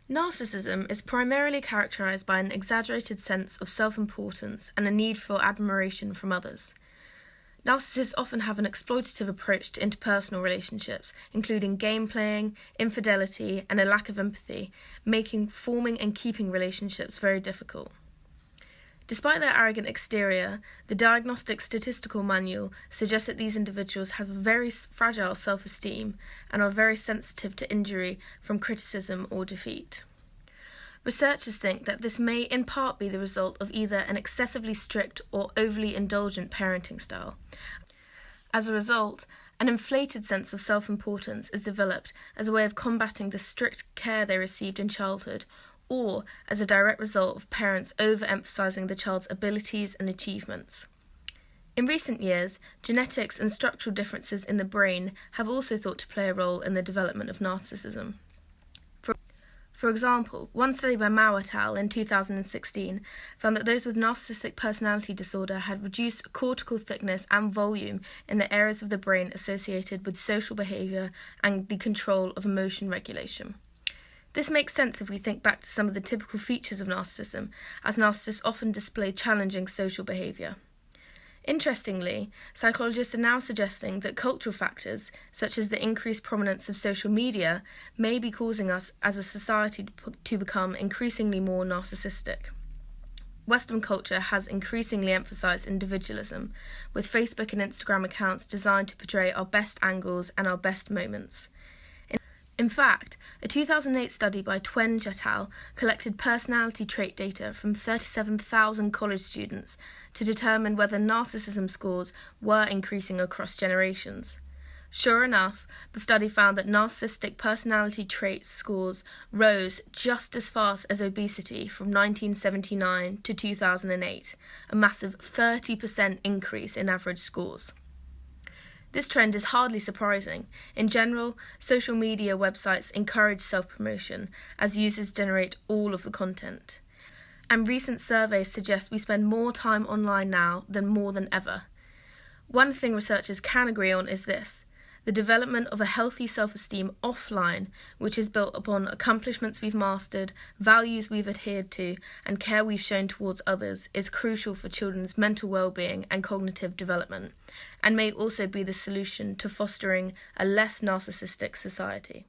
Narcissism is primarily characterized by an exaggerated sense of self-importance and a need for admiration from others. Narcissists often have an exploitative approach to interpersonal relationships, including game playing, infidelity, and a lack of empathy, making forming and keeping relationships very difficult. Despite their arrogant exterior, the Diagnostic Statistical Manual suggests that these individuals have a very fragile self-esteem and are very sensitive to injury from criticism or defeat. Researchers think that this may in part be the result of either an excessively strict or overly indulgent parenting style. As a result, an inflated sense of self-importance is developed as a way of combating the strict care they received in childhood, or as a direct result of parents overemphasizing the child's abilities and achievements. In recent years, genetics and structural differences in the brain have also thought to play a role in the development of narcissism. For example, one study by Mao et al. In 2016 found that those with narcissistic personality disorder had reduced cortical thickness and volume in the areas of the brain associated with social behavior and the control of emotion regulation. This makes sense if we think back to some of the typical features of narcissism, as narcissists often display challenging social behavior. Interestingly, psychologists are now suggesting that cultural factors, such as the increased prominence of social media, may be causing us as a society to become increasingly more narcissistic. Western culture has increasingly emphasized individualism, with Facebook and Instagram accounts designed to portray our best angles and our best moments. In fact, a 2008 study by Twenge et al. Collected personality trait data from 37,000 college students to determine whether narcissism scores were increasing across generations. Sure enough, the study found that narcissistic personality trait scores rose just as fast as obesity from 1979 to 2008, a massive 30% increase in average scores. This trend is hardly surprising. In general, social media websites encourage self-promotion, as users generate all of the content. And recent surveys suggest we spend more time online now more than ever. One thing researchers can agree on is this: the development of a healthy self-esteem offline, which is built upon accomplishments we've mastered, values we've adhered to, and care we've shown towards others, is crucial for children's mental well-being and cognitive development, and may also be the solution to fostering a less narcissistic society.